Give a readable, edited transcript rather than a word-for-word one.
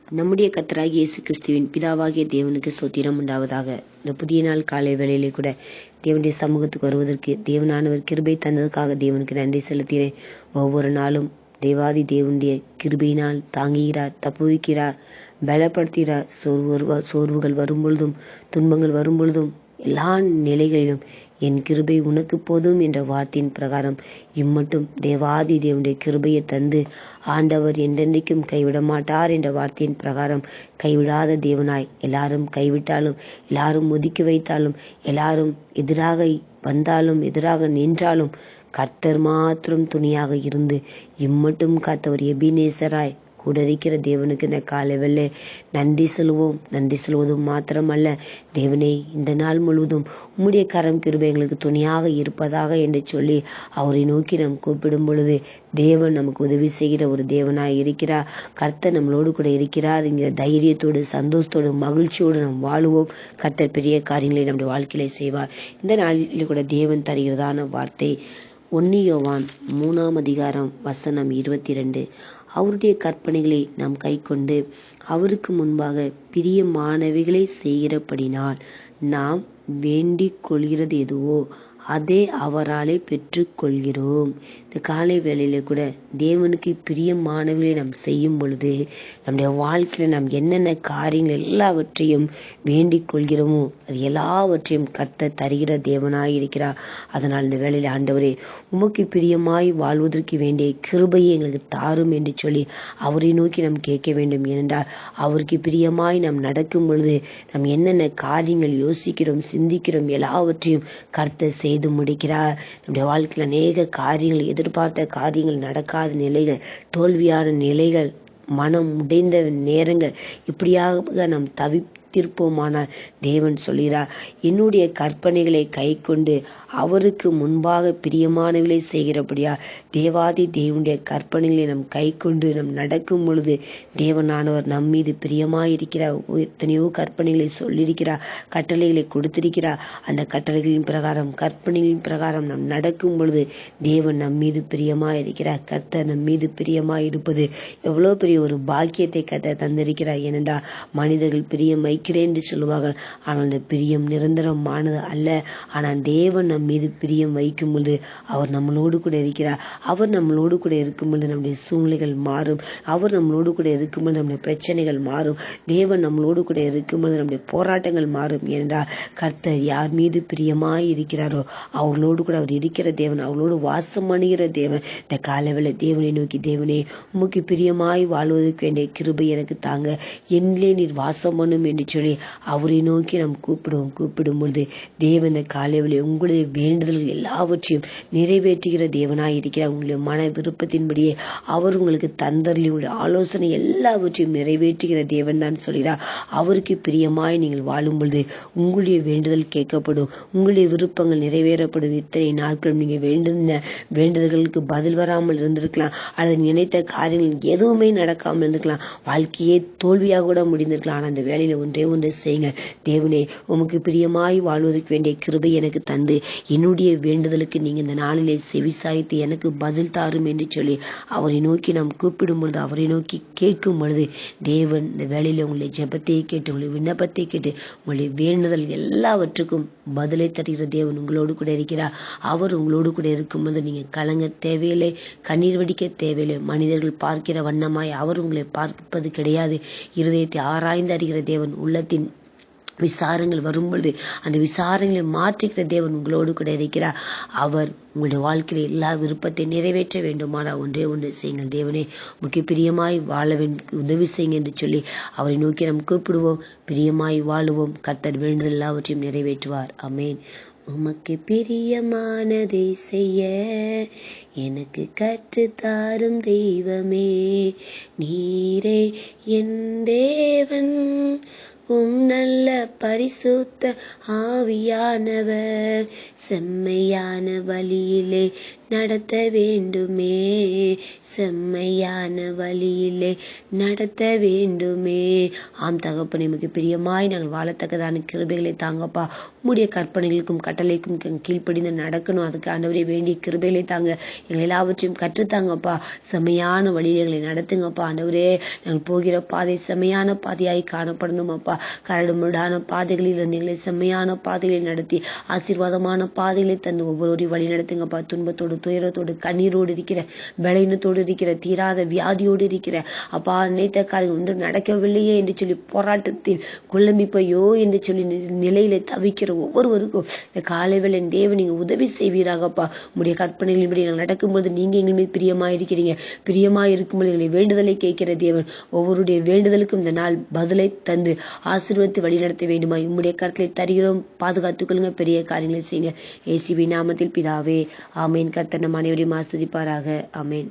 நம்முடைய கர்த்தராகிய இயேசு கிறிஸ்துவின் பிதாவாகிய தேவனுக்கு ஸ்தோத்திரம் உண்டாவதாக. இந்த புதிய நாள் காலை வேளையிலே கூட தேவனுடைய சமூகத்துக்கு வருவதற்கு தேவனானவர் கிருபை தந்ததுக்காக தேவனுக்கு நன்றி செலுத்தினேன். ஒவ்வொரு நாளும் தேவாதி தேவனுடைய கிருபையினால் தாங்குகிறார், தப்புவிக்கிறார், பலப்படுத்துகிறார். சோர்வுகள் வரும் பொழுதும் துன்பங்கள் வரும் பொழுதும் எல்லா நிலைகளிலும் என் கிருபை உனக்கு போதும் என்ற வார்த்தையின் பிரகாரம் இம்மட்டும் தேவாதி தேவனுடைய கிருபையை தந்து ஆண்டவர் என்றென்றைக்கும் கைவிட மாட்டார் என்ற வார்த்தையின் பிரகாரம் கைவிடாத தேவனாய், எல்லாரும் கைவிட்டாலும், எல்லாரும் ஒதுக்கி வைத்தாலும், எல்லாரும் எதிராக வந்தாலும், எதிராக நின்றாலும் கர்த்தர் மாத்திரம் துணியாக இருந்து இம்மட்டும் காத்தவர் எபினேசராய் கூட இருக்கிற தேவனுக்கு இந்த காலை வேளை நன்றி சொல்லுவோம். நன்றி சொல்வதும் மாத்திரமல்ல, தேவனே இந்த நாள் முழுவதும் உம்முடைய கரம் கிருபை எங்களுக்கு துணையாக இருப்பதாக என்று சொல்லி அவரை நோக்கி நாம் கூப்பிடும் பொழுது தேவன் நமக்கு உதவி செய்கிற ஒரு தேவனாய் இருக்கிறார். கர்த்தர் நம்மளோடு கூட இருக்கிறார் என்கிற தைரியத்தோடு, சந்தோஷத்தோடு, மகிழ்ச்சியோடு நாம் வாழுவோம். கர்த்தர் பெரிய காரியங்களை நம்முடைய வாழ்க்கையில செய்வார். இந்த நாளில் கூட தேவன் தருகிறதான வார்த்தை 1 யோவான் 3:22. அவருடைய கற்பனைகளை நாம் கைக்கொண்டு அவருக்கு முன்பாக பிரியமானவைகளை செய்கிறபடினால் நாம் வேண்டிக் கொள்கிறது எதுவோ அதே அவராலே பெற்றுக்கொள்கிறோம். இந்த காலை வேளையில கூட தேவனுக்கு பிரியமானவர்களை நாம் செய்யும் பொழுது நம்முடைய வாழ்க்கையில நாம் என்னென்ன காரியங்கள் எல்லாவற்றையும் வேண்டிக் கொள்கிறோமோ அது எல்லாவற்றையும் கர்த்தர் தருகிற தேவனாய் இருக்கிறார். அதனால் இந்த வேளையில ஆண்டவரே உமக்கு பிரியமாய் வாழ்வதற்கு வேண்டிய கிருபையை எங்களுக்கு தாரும் என்று சொல்லி அவரை நோக்கி நாம் கேட்க வேண்டும். ஏனென்றால் அவருக்கு பிரியமாய் நாம் நடக்கும் பொழுது நாம் என்னென்ன காரியங்கள் யோசிக்கிறோம், சிந்திக்கிறோம் எல்லாவற்றையும் கர்த்தர் செய்து முடிக்கிறார். நம்முடைய வாழ்க்கையில் அநேக காரியங்கள், எதிர்பார்த்த காரியங்கள் நடக்காத நிலைகள், தோல்வியான நிலைகள், மனம் உடைந்த நேரங்கள், இப்படியாக நாம் தவித்திருப்போமானால் தேவன் சொல்கிறார், என்னுடைய கற்பனைகளை கை கொண்டு அவருக்கு முன்பாக பிரியமானவர்களை செய்கிறபடியா தேவாதி தேவனுடைய கற்பனைகளை நம் கை கொண்டு நம் நடக்கும் பொழுது தேவனானவர் நம் மீது பிரியமாயிருக்கிறார். எத்தனையோ கற்பனைகளை சொல்லியிருக்கிறார், கட்டளைகளை கொடுத்திருக்கிறார். அந்த கட்டளைகளின் பிரகாரம், கற்பனைகளின் பிரகாரம் நாம் நடக்கும் பொழுது தேவன் நம் மீது பிரியமாயிருக்கிறார். கர்த்தர் நம் மீது பிரியமாயிருப்பது எவ்வளவு பெரிய ஒரு பாக்கியத்தை கர்த்தர் தந்திருக்கிறார். ஏனென்றால் மனிதர்கள் பிரியம் வைக்கிறேன் என்று சொல்லுவார்கள், ஆனால் அந்த பிரியம் நிரந்தரமானது அல்ல. ஆனால் தேவன் நம் மீது பிரியம் வைக்கும் பொழுது அவர் நம்மளோடு கூட இருக்கிறார். அவர் நம்மளோடு கூட இருக்கும் பொழுது நம்முடைய சூழ்நிலைகள் மாறும். அவர் நம்மளோடு கூட இருக்கும் பொழுது நம்முடைய பிரச்சனைகள் மாறும். தேவன் நம்மளோடு கூட இருக்கும் பொழுது நம்முடைய போராட்டங்கள் மாறும். ஏனென்றால் கர்த்தர் யார் மீது பிரியமாய் இருக்கிறாரோ அவர்களோடு கூட அவர் இருக்கிற தேவன், அவர்களோடு வாசம் பண்ணுகிற தேவன். இந்த காலவேளை தேவனை நோக்கி, தேவனே உமக்கு பிரியமாய் வாழ்வதற்கு வேண்டிய கிருபை எனக்கு தாங்க, என்னிலே நீர் வாசம் பண்ணும் என்று சொல்லி அவரை நோக்கி நாம் கூப்பிடும் பொழுது தேவன் இந்த காலையிலே உங்களுடைய வேண்டுதல்கள் எல்லாவற்றையும் நிறைவேற்றுகிற தேவனாய் இருக்கிறார். உங்களுடைய மன விருப்பத்தின்படியே அவர் உங்களுக்கு தந்தரில் உங்களுடைய ஆலோசனை எல்லாவற்றையும் நிறைவேற்றுகிற தேவன் தான் சொல்கிறார். அவருக்கு பிரியமாய் நீங்கள் வாழும் பொழுது உங்களுடைய வேண்டுதல் கேட்கப்படும், உங்களுடைய விருப்பங்கள் நிறைவேறப்படும். இத்தனை நாட்கள் நீங்க வேண்டுதல்களுக்கு பதில் வராமல் இருந்திருக்கலாம், அல்லது நினைத்த காரியங்கள் எதுவுமே நடக்காமல் இருந்திருக்கலாம், வாழ்க்கையே தோல்வியாக கூட முடிந்திருக்கலாம். ஆனால் அந்த வேலையில ஒன்றே செய்யுங்க, தேவனே உமக்கு பிரியமாய் வாழ்வதற்கு வேண்டிய கிருபை எனக்கு தந்து என்னுடைய வேண்டுதலுக்கு நீங்க இந்த நாளிலே செவிசாய்த்து எனக்கு பதில் தாரும் என்று சொல்லி அவரை நோக்கி நாம் கூப்பிடும் பொழுது, அவரை நோக்கி கேட்கும் பொழுது தேவன் இந்த வேளையில உங்களுடைய ஜெபத்தை கேட்டு, உங்களுடைய விண்ணப்பத்தை கேட்டு, உங்களுடைய வேண்டுதல் எல்லாவற்றுக்கும் பதிலை தருகிற தேவன் உங்களோடு கூட இருக்கிறார். அவர் உங்களோடு கூட இருக்கும்போது நீங்க கலங்க தேவையில்லை, கண்ணீர் வடிக்க தேவையில்லை. மனிதர்கள் பார்க்கிற வண்ணமாய் அவர் உங்களை பார்ப்பது கிடையாது. இருதயத்தை ஆராய்ந்து அறிகிற தேவன், உள்ளத்தின் விசாரங்கள் வரும்பொழுது அந்த விசாரங்களை மாற்றுகிற தேவன் உங்களோடு கூட இருக்கிறார். அவர் உங்களுடைய வாழ்க்கையில எல்லா விருப்பத்தை நிறைவேற்ற வேண்டுமானால் ஒன்றே செய்யுங்கள், தேவனே உமக்கு பிரியமாய் வாழ உதவி செய்யுங்க என்று சொல்லி அவரை நோக்கி நாம் கூப்பிடுவோம். பிரியமாய் வாழுவோம். கர்த்தர் வேண்டுதல் எல்லாவற்றையும் நிறைவேற்றுவார். ஆமென். உமக்கு பிரியமானதை செய்ய எனக்கு கற்றுத்தாரும் தெய்வமே, நீரே என் தேவன், நல்ல பரிசுத்த ஆவியானவர் செம்மையான வழியிலே நடத்த வேண்டுமே, செம்மையான வழியிலே நடத்த வேண்டுமே. ஆம் தகப்பனே, உமக்கு பிரியமாய் நாங்கள் வாழத்தக்கதான கிருபைகளை தாங்கப்பா. உம்முடைய கற்பனைகளுக்கும் கட்டளைக்கும் கீழ்ப்படிந்து நடக்கணும். அதுக்கு ஆண்டவரே வேண்டிய கிருபைகளை தாங்க. எங்களை எல்லாவற்றையும் கற்றுத்தாங்கப்பா. செம்மையான வழிகளை நடத்துங்கப்பா. ஆண்டவரே, நாங்கள் போகிற பாதை செம்மையான பாதையாய் காணப்படணும் அப்பா. கரடுமுரடான பாதைகளில் இருந்து எங்களை செம்மையான பாதைகளை நடத்தி ஆசீர்வாதமான பாதைகளை தந்து ஒவ்வொரு வழி நடத்துங்கப்பா. துன்பத்தோடு, துயரத்தோடு, கண்ணீரோடு இருக்கிற, பலவீனத்தோடு இருக்கிற, தீராத வியாதியோடு இருக்கிற அப்பா, நினைத்த காரியம் ஒன்று நடக்கவில்லையே என்று சொல்லி போராட்டத்தில் குழம்பிப்பையோ என்று சொல்லி நிலையில தவிக்கிற ஒவ்வொருவருக்கும் இந்த காலை வேளை தேவன் நீங்க உதவி செய்வீராகப்பா. உடைய கற்பனைகளின்படி நாங்கள் நடக்கும்போது நீங்க எங்கள் மீது பிரியமாயிருக்கிறீங்க. பிரியமாயிருக்கும்போது எங்களை வேண்டுதலை கேட்கிற தேவன் ஒவ்வொருடைய வேண்டுதலுக்கும் இந்த நாள் பதிலை தந்து ஆசீர்வதித்து வழி நடத்த வேண்டுமா உம்முடைய கருத்தை தருகிறோம். பாதுகாத்துக் கொள்ளுங்க. பெரிய காரியங்களை செய்யுங்க. இயேசுவின் நாமத்தில் பிதாவே, ஆமேன். கர்த்தர் நம் அனைவரையும் ஆசீர்வதிப்பாராக. ஆமேன்.